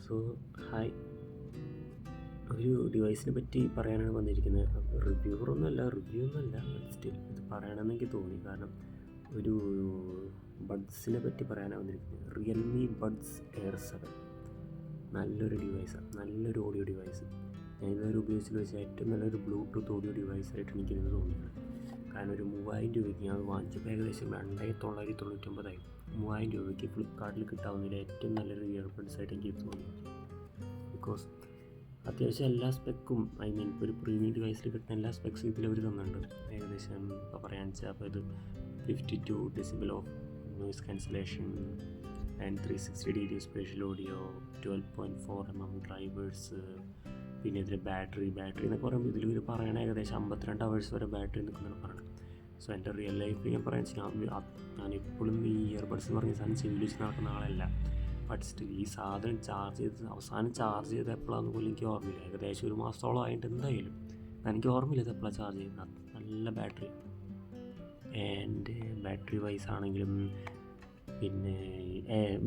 So hi, ഒരു ഡിവൈസിനെ പറ്റി പറയാനാണ് വന്നിരിക്കുന്നത്. റിവ്യൂ ഒന്നുമല്ല, സ്റ്റിൽ ഇത് പറയണമെന്ന് എനിക്ക് തോന്നി. കാരണം ഒരു ബഡ്സിനെ പറ്റി പറയാനാണ് വന്നിരിക്കുന്നത്. റിയൽമി ബഡ്സ് എയർ 7 നല്ലൊരു ഡിവൈസാണ്, നല്ലൊരു ഓഡിയോ ഡിവൈസ്. ഞാൻ ഇതുവരെ ഉപയോഗിച്ചതിൽ വെച്ചാൽ ഏറ്റവും നല്ലൊരു ബ്ലൂടൂത്ത് ഓഡിയോ ഡിവൈസായിട്ട് എനിക്കിതിന് തോന്നിയത്. കാരണം ഒരു 3000 രൂപയ്ക്ക് ഞാൻ വാങ്ങിച്ചപ്പോൾ ഏകദേശം 2999 3000 രൂപയ്ക്ക് ഫ്ലിപ്കാർട്ടിൽ കിട്ടാവുന്നതിൽ ഏറ്റവും നല്ലൊരു ഇയർബഡ്സായിട്ട് എനിക്ക് തോന്നി. ബിക്കോസ് അത്യാവശ്യം എല്ലാ സ്പെക്കും ഇപ്പോൾ ഒരു പ്രീമിയം ഡിവൈസിൽ കിട്ടുന്ന എല്ലാ സ്പെക്സും ഇതിലവർ തന്നിട്ടുണ്ട്. ഏകദേശം ഇപ്പോൾ പറയാന്ന് വെച്ചാൽ അപ്പോൾ ഇത് 52 decibel of noise cancellation and 360 degree spatial audio, 12.4 mm drivers, പിന്നെ ഇതിൽ ബാറ്ററി എന്നൊക്കെ പറയുമ്പോൾ ഇതിൽ പറയണ ഏകദേശം 52 hours വരെ ബാറ്ററി നിൽക്കുന്നതാണ് പറയുന്നത്. സോ എൻ്റെ റിയൽ ലൈഫിൽ ഞാൻ പറയാൻ ഞാൻ എപ്പോഴും ഈ ഇയർബഡ്സ് എന്ന് പറഞ്ഞ സാധനം ചെവിയിൽ വെച്ച് നടക്കുന്ന ആളല്ല. ബട്ട് സ്റ്റിൽ ഈ സാധനം അവസാനം ചാർജ് ചെയ്ത് എപ്പോഴാണെന്ന് പോലും എനിക്ക് ഓർമ്മയില്ല. ഏകദേശം ഒരു മാസത്തോളം ആയിട്ട് എന്തായാലും എനിക്ക് ഓർമ്മയില്ല ഇത് എപ്പോഴാണ് ചാർജ് ചെയ്യുന്നത്. നല്ല ബാറ്ററി ആൻഡ് ബാറ്ററി വൈസ് ആണെങ്കിലും പിന്നെ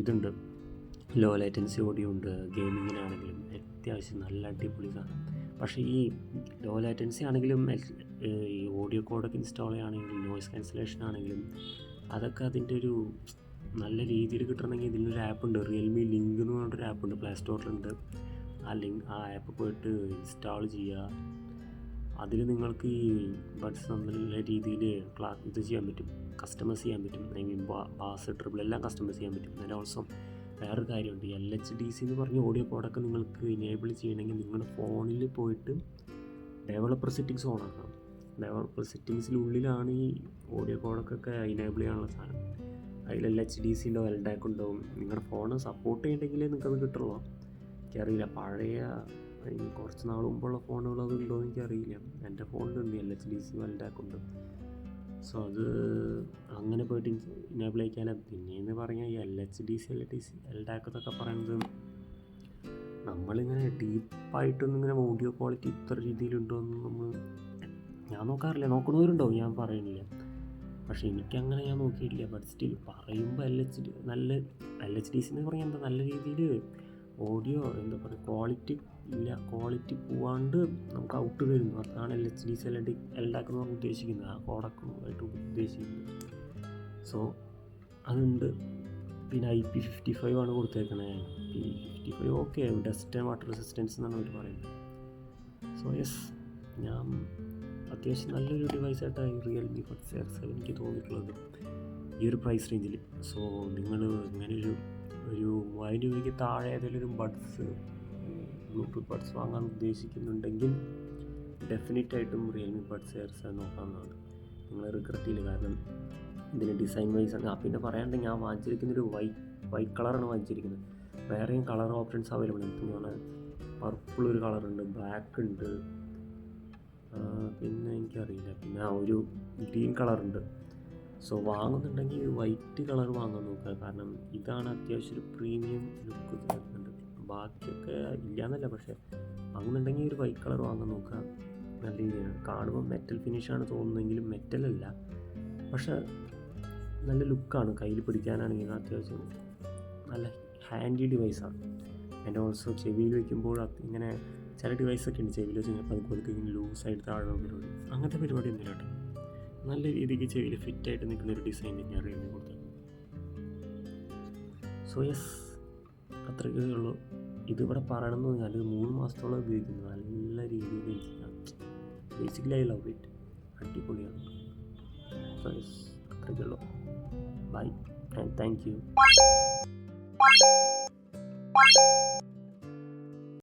ഇതുണ്ട്, ലോ ലേറ്റൻസി ഓഡിയോ ഉണ്ട്. ഗെയിമിങ്ങിനാണെങ്കിലും അത്യാവശ്യം നല്ല അടിപൊളി സാധനം. പക്ഷേ ഈ ലോ ലേറ്റൻസി ആണെങ്കിലും ഈ ഓഡിയോ കോഡൊക്കെ ഇൻസ്റ്റാൾ ചെയ്യുകയാണെങ്കിലും നോയിസ് ക്യാൻസലേഷൻ ആണെങ്കിലും അതൊക്കെ അതിൻ്റെ ഒരു നല്ല രീതിയിൽ കിട്ടണമെങ്കിൽ ഇതിനൊരു ആപ്പുണ്ട്, റിയൽമി ലിങ്ക് എന്ന് പറഞ്ഞിട്ടൊരു ആപ്പുണ്ട്, പ്ലേ സ്റ്റോറിലുണ്ട്. ആ ആപ്പ് പോയിട്ട് ഇൻസ്റ്റാൾ ചെയ്യുക. അതിൽ നിങ്ങൾക്ക് ഈ ബഡ്സ് നല്ല രീതിയിൽ ഇത് ചെയ്യാൻ പറ്റും, കസ്റ്റമൈസ് ചെയ്യാൻ പറ്റും. ബാസ് ട്രിപ്പിൾ എല്ലാം കസ്റ്റമൈസ് ചെയ്യാൻ പറ്റും. അതിൻ്റെ ഓൾസോ വേറൊരു കാര്യമുണ്ട്, LHDC എന്ന് പറഞ്ഞ ഓഡിയോ കോഡൊക്കെ നിങ്ങൾക്ക് ഇനേബിൾ ചെയ്യണമെങ്കിൽ നിങ്ങളുടെ ഫോണിൽ പോയിട്ട് ഡെവലപ്പർ സെറ്റിങ്സ് ഓൺ ആക്കണം. ഡെവലപ്പർ സെറ്റിങ്സിനുള്ളിലാണ് ഈ ഓഡിയോ കോഡൊക്കെ ഇനേബിൾ ചെയ്യാനുള്ള സാധനം. അതിൽ LHDC ഉണ്ടാവും, LDAC ഉണ്ടാവും. നിങ്ങളുടെ ഫോൺ സപ്പോർട്ട് ചെയ്യണമെങ്കിലേ നിങ്ങൾക്കത് കിട്ടുള്ളൂ. എനിക്കറിയില്ല, പഴയ കുറച്ച് നാൾ മുമ്പുള്ള ഫോണുകൾ അത് ഉണ്ടോ എന്ന് എനിക്കറിയില്ല. എൻ്റെ ഫോണിലുണ്ട് LHDC LDAC ഉണ്ട്. സോ അത് അങ്ങനെ പോയിട്ട് ഇനേബിൾ ചെയ്യിക്കാൻ. പിന്നെയെന്ന് പറഞ്ഞാൽ ഈ LHDC LDAC എന്നൊക്കെ പറയുന്നത് നമ്മളിങ്ങനെ ഡീപ്പായിട്ടൊന്നും ഇങ്ങനെ ഓഡിയോ ക്വാളിറ്റി ഇത്ര രീതിയിലുണ്ടോ എന്ന് ഞാൻ നോക്കാറില്ല. നോക്കുന്നവരുണ്ടാവും, ഞാൻ പറയുന്നില്ല. പക്ഷേ എനിക്കങ്ങനെ ഞാൻ നോക്കിയിട്ടില്ല. ബട്ട് സ്റ്റിൽ പറയുമ്പോൾ LHDC എന്ന് പറഞ്ഞാൽ എന്താ നല്ല രീതിയിൽ ഓഡിയോ എന്താ പറയുക ക്വാളിറ്റി പോവാണ്ട് നമുക്ക് ഔട്ട് തരുന്നു. അതാണ് LHDC LDAC എന്ന് പറഞ്ഞ് ഉദ്ദേശിക്കുന്നത്, ആ കോഡൊക്കെ ഉദ്ദേശിക്കുന്നത്. സോ അതുണ്ട്. പിന്നെ IP55 ആണ് കൊടുത്തേക്കണേ. IP55 okay, dust and water resistance എന്നാണ് അവർ പറയുന്നത്. സോ യെസ്, ഞാൻ അത്യാവശ്യം നല്ലൊരു ഡിവൈസായിട്ടാണ് റിയൽമി ബഡ്സ് എയർ 7 എനിക്ക് തോന്നിയിട്ടുള്ളത് ഈ ഒരു പ്രൈസ് റേഞ്ചിൽ. സോ നിങ്ങൾ ഇങ്ങനെ ഒരു 3000 രൂപയ്ക്ക് താഴെ ഏതെങ്കിലും ഒരു ബ്ലൂടൂത്ത് ബഡ്സ് വാങ്ങാൻ ഉദ്ദേശിക്കുന്നുണ്ടെങ്കിൽ ഡെഫിനറ്റായിട്ടും റിയൽമി ബഡ്സ് എയർ 7 നോക്കാവുന്നതാണ്. നിങ്ങൾ റിഗ്രറ്റ് ചെയ്യില്ല. കാരണം ഇതിന് ഡിസൈൻ വൈസ് ആണ്. പിന്നെ പറയാനുണ്ടെങ്കിൽ ഞാൻ വാങ്ങിച്ചിരിക്കുന്നൊരു വൈറ്റ് കളറാണ് വാങ്ങിച്ചിരിക്കുന്നത്. വേറെയും കളർ ഓപ്ഷൻസ് അവൈലബിൾ ആണ്. എനിക്ക് പറഞ്ഞാൽ പർപ്പിൾ ഒരു കളറുണ്ട്, ബ്ലാക്ക് ഉണ്ട്, പിന്നെ എനിക്കറിയില്ല, പിന്നെ ഒരു ഗ്രീൻ കളറുണ്ട്. സോ വാങ്ങുന്നുണ്ടെങ്കിൽ വൈറ്റ് കളർ വാങ്ങാൻ നോക്കുക. കാരണം ഇതാണ് അത്യാവശ്യം ഒരു പ്രീമിയം ലുക്ക് തരുന്നുണ്ട്. ബാക്കിയൊക്കെ ഇല്ലയെന്നല്ല, പക്ഷേ വാങ്ങുന്നുണ്ടെങ്കിൽ ഒരു വൈറ്റ് കളർ വാങ്ങാൻ നോക്കുക. നല്ല രീതിയാണ്. കാണുമ്പോൾ മെറ്റൽ ഫിനിഷാണ് തോന്നുന്നതെങ്കിലും മെറ്റലല്ല, പക്ഷേ നല്ല ലുക്കാണ്. കയ്യിൽ പിടിക്കാനാണെങ്കിൽ അത്യാവശ്യം നല്ല ഹാൻഡി ഡിവൈസാണ്. ആൻഡ് ഓൾസോ ചെവിയിൽ വയ്ക്കുമ്പോൾ ഇങ്ങനെ ചില ഡിവൈസൊക്കെ ഉണ്ട് ചെവിയിൽ വെച്ച് കഴിഞ്ഞാൽ പതുക്കെ ഇങ്ങനെ ലൂസായിട്ട് താഴെ പരിപാടി, അങ്ങനത്തെ പരിപാടി ഒന്നുമില്ല കേട്ടോ. നല്ല രീതിക്ക് ചെവിയിൽ ഫിറ്റായിട്ട് നിൽക്കുന്ന ഒരു ഡിസൈൻ ഞാൻ റിയൽമി കൊടുത്തത്. സോ യെസ്, അത്രയ്ക്കേ ഉള്ളൂ. ഇതിവിടെ പറയണമെന്ന് പറഞ്ഞാൽ 3 മാസത്തോളം ഉപയോഗിക്കുന്നത് നല്ല രീതിയിൽ ബേസിക്കലി ഐ ലവ് ഇറ്റ്, അടിപൊളിയാണ്. സോ യെസ്, അത്രയ്ക്കേ ഉള്ളൂ. Bye and thank U.